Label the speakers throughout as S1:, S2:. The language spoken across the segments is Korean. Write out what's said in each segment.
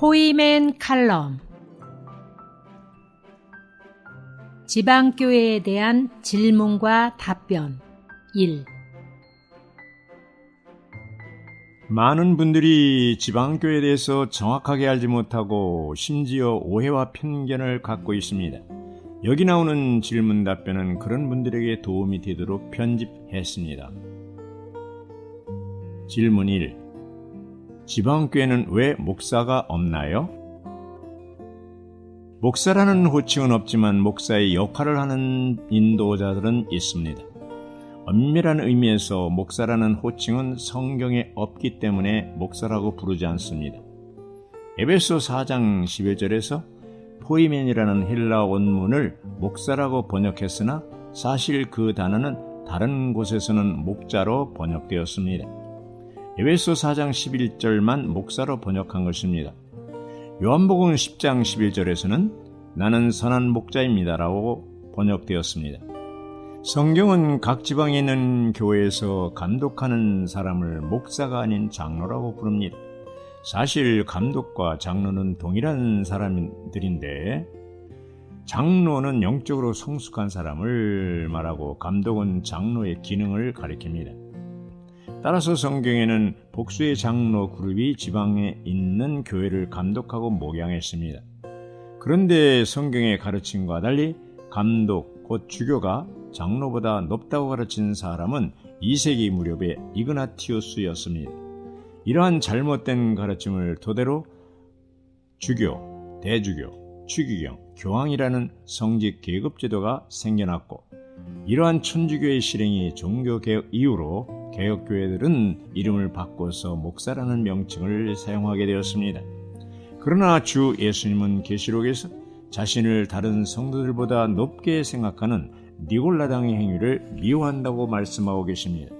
S1: 포이맨 칼럼. 지방교회에 대한 질문과 답변 1.
S2: 많은 분들이 지방교회에 대해서 정확하게 알지 못하고 심지어 오해와 편견을 갖고 있습니다. 여기 나오는 질문 답변은 그런 분들에게 도움이 되도록 편집했습니다. 질문 1. 지방교회는 왜 목사가 없나요? 목사라는 호칭은 없지만 목사의 역할을 하는 인도자들은 있습니다. 엄밀한 의미에서 목사라는 호칭은 성경에 없기 때문에 목사라고 부르지 않습니다. 에베소 4장 11절에서 포이멘이라는 헬라 원문을 목사라고 번역했으나 사실 그 단어는 다른 곳에서는 목자로 번역되었습니다. 에베소 4장 11절만 목사로 번역한 것입니다. 요한복음 10장 11절에서는 나는 선한 목자입니다 라고 번역되었습니다. 성경은 각 지방에 있는 교회에서 감독하는 사람을 목사가 아닌 장로라고 부릅니다. 사실 감독과 장로는 동일한 사람들인데 장로는 영적으로 성숙한 사람을 말하고 감독은 장로의 기능을 가리킵니다. 따라서 성경에는 복수의 장로 그룹이 지방에 있는 교회를 감독하고 목양했습니다. 그런데 성경의 가르침과 달리 감독, 곧 주교가 장로보다 높다고 가르친 사람은 2세기 무렵의 이그나티우스였습니다. 이러한 잘못된 가르침을 토대로 주교, 대주교, 추기경, 교황이라는 성직 계급 제도가 생겨났고 이러한 천주교의 실행이 종교개혁 이후로 개혁교회들은 이름을 바꿔서 목사라는 명칭을 사용하게 되었습니다. 그러나 주 예수님은 계시록에서 자신을 다른 성도들보다 높게 생각하는 니골라당의 행위를 미워한다고 말씀하고 계십니다.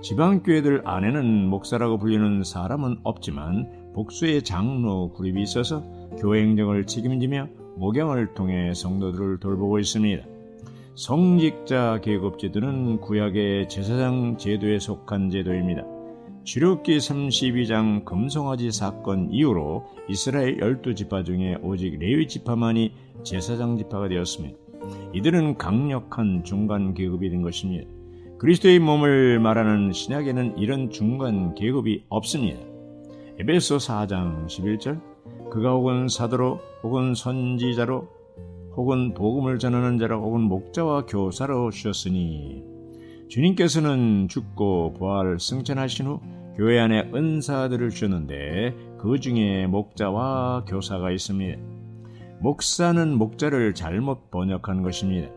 S2: 지방교회들 안에는 목사라고 불리는 사람은 없지만 복수의 장로 그룹이 있어서 교회 행정을 책임지며 목양을 통해 성도들을 돌보고 있습니다. 성직자 계급 제도는 구약의 제사장 제도에 속한 제도입니다. 출애굽기 32장 금송아지 사건 이후로 이스라엘 12지파 중에 오직 레위 지파만이 제사장 지파가 되었습니다. 이들은 강력한 중간 계급이 된 것입니다. 그리스도의 몸을 말하는 신약에는 이런 중간 계급이 없습니다. 에베소 4장 11절 그가 혹은 사도로 혹은 선지자로 혹은 복음을 전하는 자로 혹은 목자와 교사로 주셨으니 주님께서는 죽고 부활 승천하신 후 교회 안에 은사들을 주셨는데 그 중에 목자와 교사가 있습니다. 목사는 목자를 잘못 번역한 것입니다.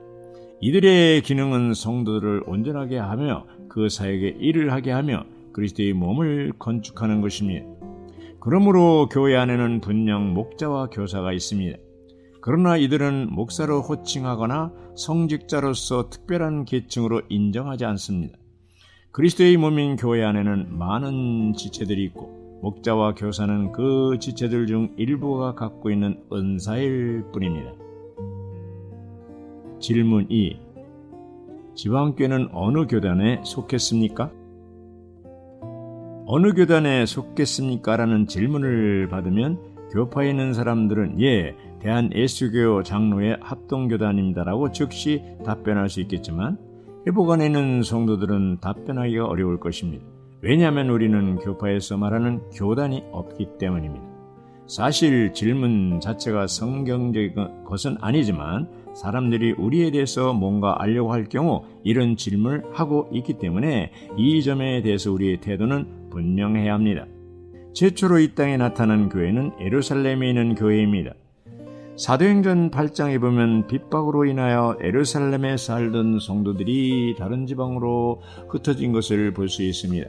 S2: 이들의 기능은 성도들을 온전하게 하며 그 사역에 일을 하게 하며 그리스도의 몸을 건축하는 것입니다. 그러므로 교회 안에는 분명 목자와 교사가 있습니다. 그러나 이들은 목사로 호칭하거나 성직자로서 특별한 계층으로 인정하지 않습니다. 그리스도의 몸인 교회 안에는 많은 지체들이 있고 목자와 교사는 그 지체들 중 일부가 갖고 있는 은사일 뿐입니다. 질문 2. 지방교회는 어느 교단에 속했습니까? 어느 교단에 속했습니까? 라는 질문을 받으면 교파에 있는 사람들은 대한예수교 장로의 합동교단입니다라고 즉시 답변할 수 있겠지만 회복 안에 있는 성도들은 답변하기가 어려울 것입니다. 왜냐하면 우리는 교파에서 말하는 교단이 없기 때문입니다. 사실 질문 자체가 성경적인 것은 아니지만 사람들이 우리에 대해서 뭔가 알려고 할 경우 이런 질문을 하고 있기 때문에 이 점에 대해서 우리의 태도는 분명해야 합니다. 최초로 이 땅에 나타난 교회는 예루살렘에 있는 교회입니다. 사도행전 8장에 보면 핍박으로 인하여 예루살렘에 살던 성도들이 다른 지방으로 흩어진 것을 볼 수 있습니다.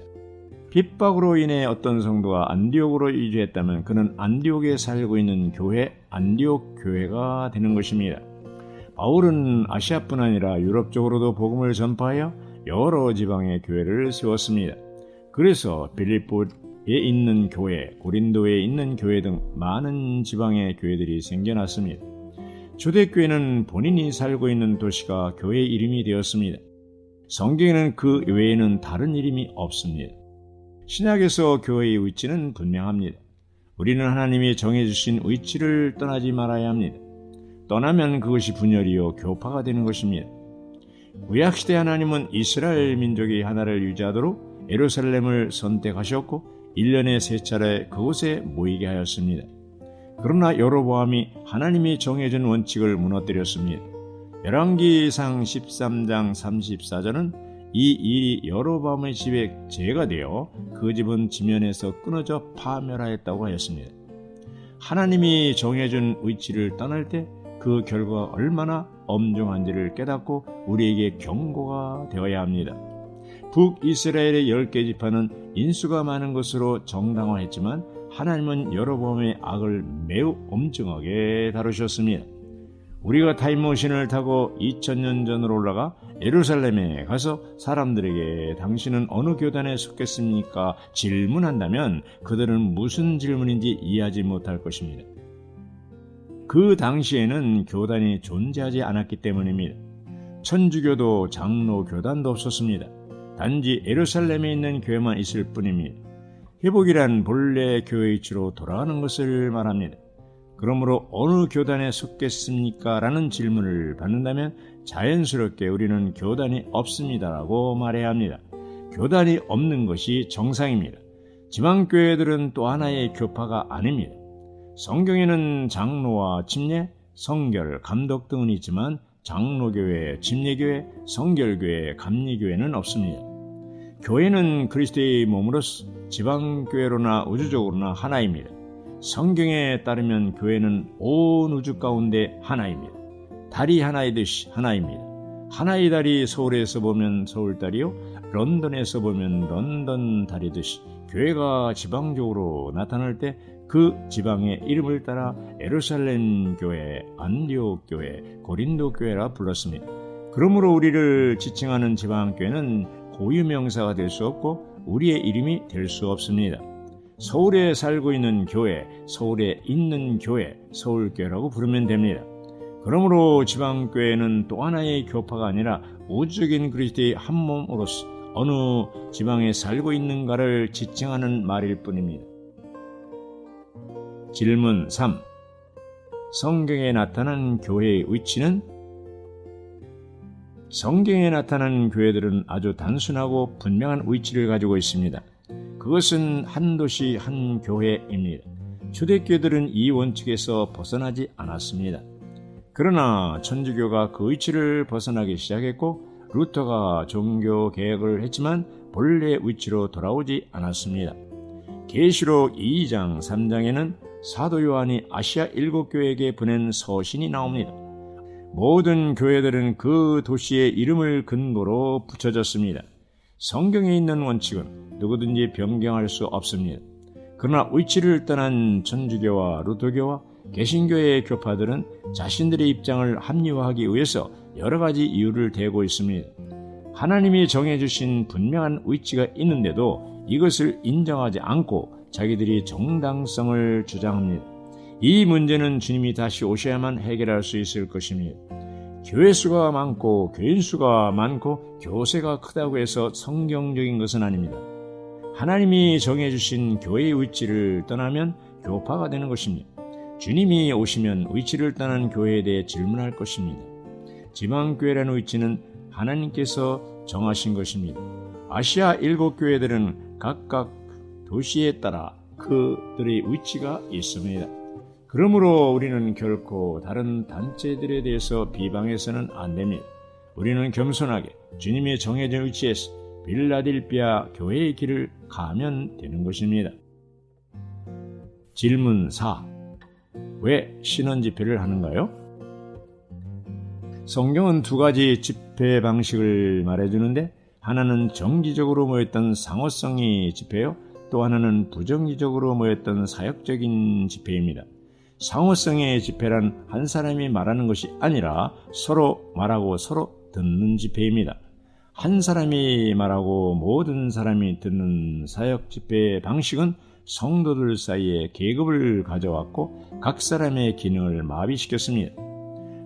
S2: 핍박으로 인해 어떤 성도가 안디옥으로 이주했다면 그는 안디옥에 살고 있는 교회 안디옥 교회가 되는 것입니다. 바울은 아시아뿐 아니라 유럽 쪽으로도 복음을 전파하여 여러 지방의 교회를 세웠습니다. 그래서 빌립보에 있는 교회, 고린도에 있는 교회 등 많은 지방의 교회들이 생겨났습니다. 초대교회는 본인이 살고 있는 도시가 교회 이름이 되었습니다. 성경에는 그 외에는 다른 이름이 없습니다. 신약에서 교회의 위치는 분명합니다. 우리는 하나님이 정해주신 위치를 떠나지 말아야 합니다. 떠나면 그것이 분열이요 교파가 되는 것입니다. 구약시대 하나님은 이스라엘 민족이 하나를 유지하도록 예루살렘을 선택하셨고 1년에 3차례 그곳에 모이게 하였습니다. 그러나 여로보암이 하나님이 정해준 원칙을 무너뜨렸습니다. 열왕기상 13장 34절은 이 일이 여로보암의 집에 죄가 되어 그 집은 지면에서 끊어져 파멸하였다고 하였습니다. 하나님이 정해준 위치를 떠날 때 그 결과가 얼마나 엄중한지를 깨닫고 우리에게 경고가 되어야 합니다. 북이스라엘의 10개 지파는 인수가 많은 것으로 정당화했지만 하나님은 여로보암의 악을 매우 엄중하게 다루셨습니다. 우리가 타임머신을 타고 2000년 전으로 올라가 예루살렘에 가서 사람들에게 당신은 어느 교단에 속했습니까? 질문한다면 그들은 무슨 질문인지 이해하지 못할 것입니다. 그 당시에는 교단이 존재하지 않았기 때문입니다. 천주교도 장로 교단도 없었습니다. 단지 예루살렘에 있는 교회만 있을 뿐입니다. 회복이란 본래 교회 위치로 돌아가는 것을 말합니다. 그러므로 어느 교단에 속겠습니까? 라는 질문을 받는다면 자연스럽게 우리는 교단이 없습니다라고 말해야 합니다. 교단이 없는 것이 정상입니다. 지방교회들은 또 하나의 교파가 아닙니다. 성경에는 장로와 침례, 성결, 감독 등은 있지만 장로교회, 침례교회, 성결교회, 감리교회는 없습니다. 교회는 그리스도의 몸으로서 지방교회로나 우주적으로나 하나입니다. 성경에 따르면 교회는 온 우주 가운데 하나입니다. 달이 하나이듯이 하나입니다. 하나의 달이 서울에서 보면 서울달이요, 런던에서 보면 런던 달이듯이 교회가 지방적으로 나타날 때 그 지방의 이름을 따라 예루살렘 교회, 안디옥 교회, 고린도 교회라 불렀습니다. 그러므로 우리를 지칭하는 지방교회는 고유명사가 될 수 없고 우리의 이름이 될 수 없습니다. 서울에 살고 있는 교회, 서울에 있는 교회, 서울교회라고 부르면 됩니다. 그러므로 지방교회는 또 하나의 교파가 아니라 우주적인 그리스도의 한 몸으로서 어느 지방에 살고 있는가를 지칭하는 말일 뿐입니다. 질문 3. 성경에 나타난 교회의 위치는? 성경에 나타난 교회들은 아주 단순하고 분명한 위치를 가지고 있습니다. 그것은 한 도시 한 교회입니다. 초대교회들은 이 원칙에서 벗어나지 않았습니다. 그러나 천주교가 그 위치를 벗어나기 시작했고 루터가 종교 개혁을 했지만 본래 위치로 돌아오지 않았습니다. 계시록 2장 3장에는 사도 요한이 아시아 7교회에게 보낸 서신이 나옵니다. 모든 교회들은 그 도시의 이름을 근거로 붙여졌습니다. 성경에 있는 원칙은 누구든지 변경할 수 없습니다. 그러나 위치를 떠난 천주교와 루터교와 개신교의 교파들은 자신들의 입장을 합리화하기 위해서 여러 가지 이유를 대고 있습니다. 하나님이 정해주신 분명한 위치가 있는데도 이것을 인정하지 않고 자기들이 정당성을 주장합니다. 이 문제는 주님이 다시 오셔야만 해결할 수 있을 것입니다. 교회 수가 많고 교인 수가 많고 교세가 크다고 해서 성경적인 것은 아닙니다. 하나님이 정해주신 교회의 위치를 떠나면 교파가 되는 것입니다. 주님이 오시면 위치를 떠난 교회에 대해 질문할 것입니다. 지방교회라는 위치는 하나님께서 정하신 것입니다. 아시아 7교회들은 각각 도시에 따라 그들의 위치가 있습니다. 그러므로 우리는 결코 다른 단체들에 대해서 비방해서는 안 됩니다. 우리는 겸손하게 주님의 정해진 위치에서 빌라델피아 교회의 길을 가면 되는 것입니다. 질문 4. 왜 신원 집회를 하는가요? 성경은 두 가지 집회 방식을 말해주는데 하나는 정기적으로 모였던 상호성의 집회요, 또 하나는 부정기적으로 모였던 사역적인 집회입니다. 상호성의 집회란 한 사람이 말하는 것이 아니라 서로 말하고 서로 듣는 집회입니다. 한 사람이 말하고 모든 사람이 듣는 사역 집회 방식은 성도들 사이에 계급을 가져왔고 각 사람의 기능을 마비시켰습니다.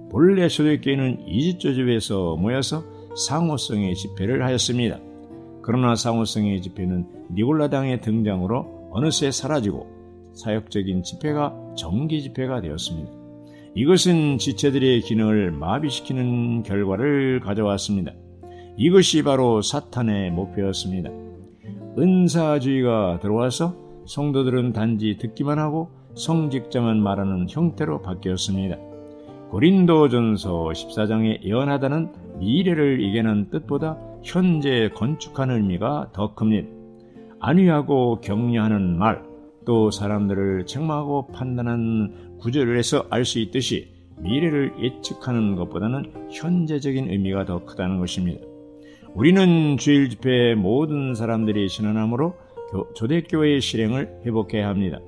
S2: 본래 초대교회는 이집트 집에서 모여서 상호성의 집회를 하였습니다. 그러나 상호성의 집회는 니골라당의 등장으로 어느새 사라지고 사역적인 집회가 정기 집회가 되었습니다. 이것은 지체들의 기능을 마비시키는 결과를 가져왔습니다. 이것이 바로 사탄의 목표였습니다. 은사주의가 들어와서 성도들은 단지 듣기만 하고 성직자만 말하는 형태로 바뀌었습니다. 고린도전서 14장에 예언하다는 미래를 이겨낸 뜻보다 현재 건축하는 의미가 더 큽니다. 안위하고 격려하는 말, 또 사람들을 책망하고 판단하는 구절에서 알 수 있듯이 미래를 예측하는 것보다는 현재적인 의미가 더 크다는 것입니다. 우리는 주일 집회에 모든 사람들이 신원함으로 초대교회의 실행을 회복해야 합니다.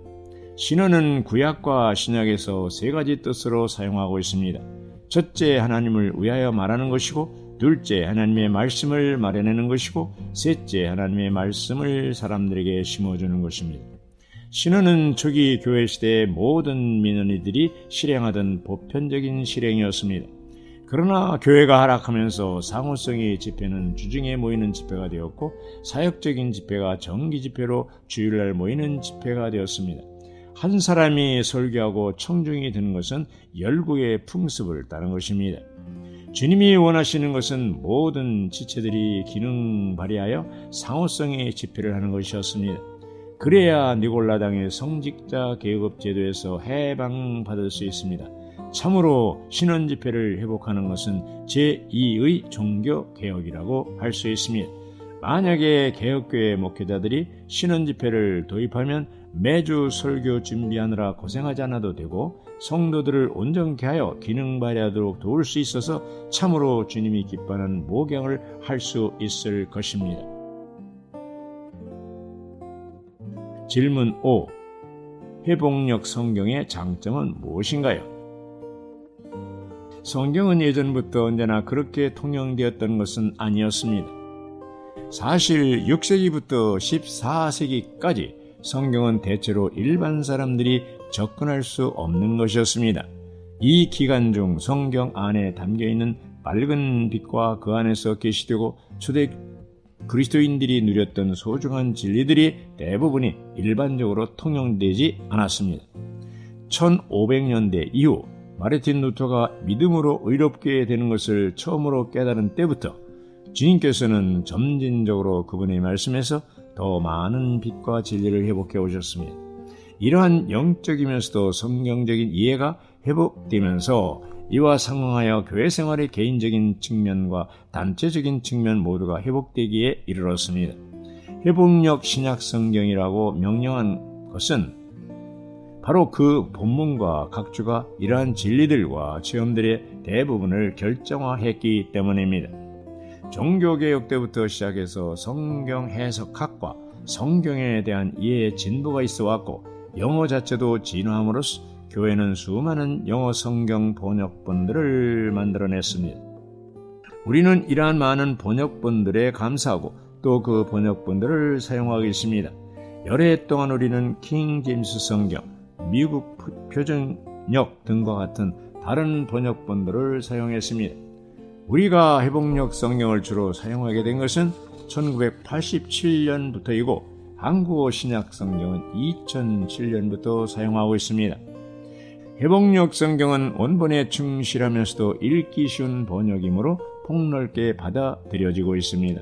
S2: 신원은 구약과 신약에서 세 가지 뜻으로 사용하고 있습니다. 첫째, 하나님을 위하여 말하는 것이고, 둘째, 하나님의 말씀을 말해내는 것이고, 셋째, 하나님의 말씀을 사람들에게 심어주는 것입니다. 신원은 초기 교회 시대의 모든 민원이들이 실행하던 보편적인 실행이었습니다. 그러나 교회가 하락하면서 상호성의 집회는 주중에 모이는 집회가 되었고, 사역적인 집회가 정기 집회로 주일날 모이는 집회가 되었습니다. 한 사람이 설교하고 청중이 드는 것은 열국의 풍습을 따른 것입니다. 주님이 원하시는 것은 모든 지체들이 기능 발휘하여 상호성의 집회를 하는 것이었습니다. 그래야 니골라당의 성직자 계급 제도에서 해방받을 수 있습니다. 참으로 신원 집회를 회복하는 것은 제2의 종교개혁이라고 할 수 있습니다. 만약에 개혁교회 목회자들이 신원 집회를 도입하면 매주 설교 준비하느라 고생하지 않아도 되고, 성도들을 온전케 하여 기능 발휘하도록 도울 수 있어서 참으로 주님이 기뻐하는 목양을 할 수 있을 것입니다. 질문 5. 회복력 성경의 장점은 무엇인가요? 성경은 예전부터 언제나 그렇게 통용되었던 것은 아니었습니다. 사실 6세기부터 14세기까지 성경은 대체로 일반 사람들이 접근할 수 없는 것이었습니다. 이 기간 중 성경 안에 담겨있는 밝은 빛과 그 안에서 계시되고 초대 그리스도인들이 누렸던 소중한 진리들이 대부분이 일반적으로 통용되지 않았습니다. 1500년대 이후 마르틴 루터가 믿음으로 의롭게 되는 것을 처음으로 깨달은 때부터 주님께서는 점진적으로 그분의 말씀에서 더 많은 빛과 진리를 회복해 오셨습니다. 이러한 영적이면서도 성경적인 이해가 회복되면서 이와 상응하여 교회 생활의 개인적인 측면과 단체적인 측면 모두가 회복되기에 이르렀습니다. 회복력 신약 성경이라고 명령한 것은 바로 그 본문과 각주가 이러한 진리들과 체험들의 대부분을 결정화했기 때문입니다. 종교개혁 때부터 시작해서 성경 해석학과 성경에 대한 이해의 진보가 있어 왔고, 영어 자체도 진화함으로써 교회는 수많은 영어 성경 번역본들을 만들어냈습니다. 우리는 이러한 많은 번역본들에 감사하고 또 그 번역본들을 사용하고 있습니다. 여러 해 동안 우리는 킹 제임스 성경, 미국 표준역 등과 같은 다른 번역본들을 사용했습니다. 우리가 회복력 성경을 주로 사용하게 된 것은 1987년부터이고 한국어 신약 성경은 2007년부터 사용하고 있습니다. 회복력 성경은 원본에 충실하면서도 읽기 쉬운 번역이므로 폭넓게 받아들여지고 있습니다.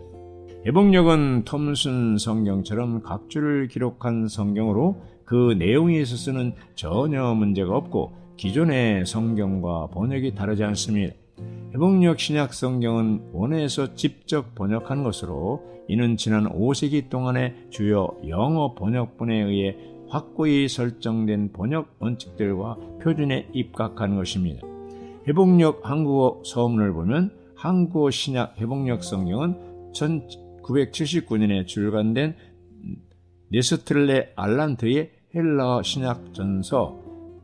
S2: 회복력은 톰슨 성경처럼 각주를 기록한 성경으로 그 내용에 있어서는 전혀 문제가 없고 기존의 성경과 번역이 다르지 않습니다. 회복력 신약 성경은 원어에서 직접 번역한 것으로 이는 지난 5세기 동안의 주요 영어 번역본에 의해 확고히 설정된 번역 원칙들과 표준에 입각한 것입니다. 회복력 한국어 서문을 보면 한국어 신약 회복력 성경은 1979년에 출간된 네스틀레 알란트의 헬라어 신약 전서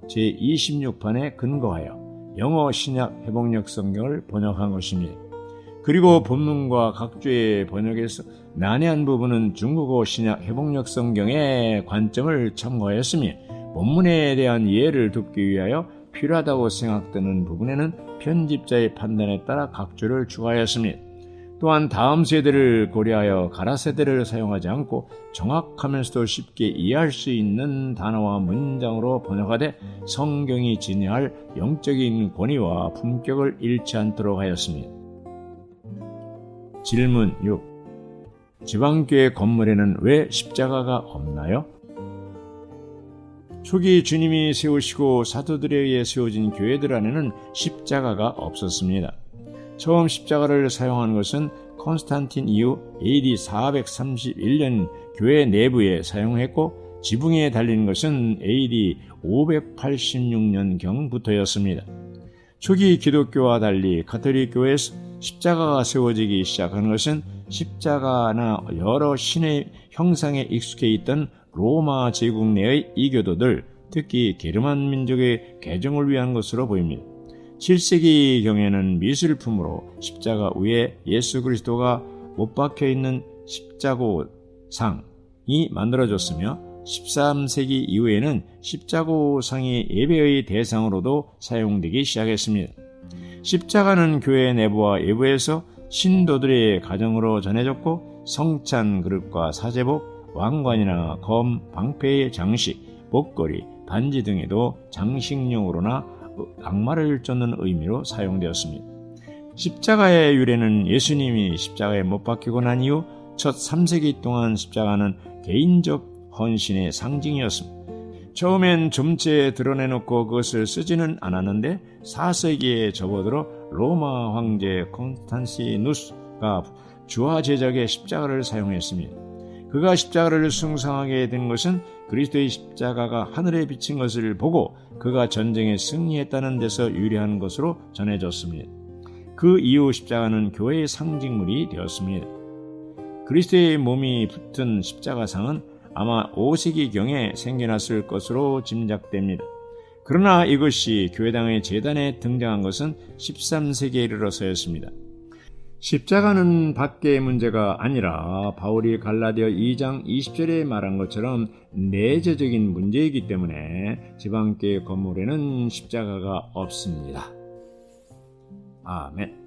S2: 제26판에 근거하여 영어 신약 회복력 성경을 번역한 것입니다. 그리고 본문과 각주의 번역에서 난해한 부분은 중국어 신약 회복력 성경의 관점을 참고하였으며, 본문에 대한 이해를 돕기 위하여 필요하다고 생각되는 부분에는 편집자의 판단에 따라 각주를 추가하였습니다. 또한 다음 세대를 고려하여 가라 세대를 사용하지 않고 정확하면서도 쉽게 이해할 수 있는 단어와 문장으로 번역하되 성경이 지니할 영적인 권위와 품격을 잃지 않도록 하였습니다. 질문 6. 지방교회 건물에는 왜 십자가가 없나요? 초기 주님이 세우시고 사도들에 의해 세워진 교회들 안에는 십자가가 없었습니다. 처음 십자가를 사용한 것은 콘스탄틴 이후 AD 431년 교회 내부에 사용했고 지붕에 달린 것은 AD 586년경부터였습니다. 초기 기독교와 달리 가톨릭 교회에서 십자가가 세워지기 시작한 것은 십자가나 여러 신의 형상에 익숙해 있던 로마 제국 내의 이교도들, 특히 게르만 민족의 개종을 위한 것으로 보입니다. 7세기경에는 미술품으로 십자가 위에 예수 그리스도가 못 박혀 있는 십자고상이 만들어졌으며 13세기 이후에는 십자고상이 예배의 대상으로도 사용되기 시작했습니다. 십자가는 교회 내부와 외부에서 신도들의 가정으로 전해졌고 성찬 그릇과 사제복, 왕관이나 검, 방패의 장식, 목걸이, 반지 등에도 장식용으로나 악마를 쫓는 의미로 사용되었습니다. 십자가의 유래는 예수님이 십자가에 못 박히고 난 이후 첫 3세기 동안 십자가는 개인적 헌신의 상징이었습니다. 처음엔 점체 드러내놓고 그것을 쓰지는 않았는데 4세기에 접어들어 로마 황제 콘스탄티누스가 주화 제작의 십자가를 사용했습니다. 그가 십자가를 숭상하게 된 것은 그리스도의 십자가가 하늘에 비친 것을 보고 그가 전쟁에 승리했다는 데서 유래한 것으로 전해졌습니다. 그 이후 십자가는 교회의 상징물이 되었습니다. 그리스도의 몸이 붙은 십자가상은 아마 5세기경에 생겨났을 것으로 짐작됩니다. 그러나 이것이 교회당의 제단에 등장한 것은 13세기에 이르러서였습니다. 십자가는 밖의 문제가 아니라 바울이 갈라디아 2장 20절에 말한 것처럼 내재적인 문제이기 때문에 지방교회 건물에는 십자가가 없습니다. 아멘.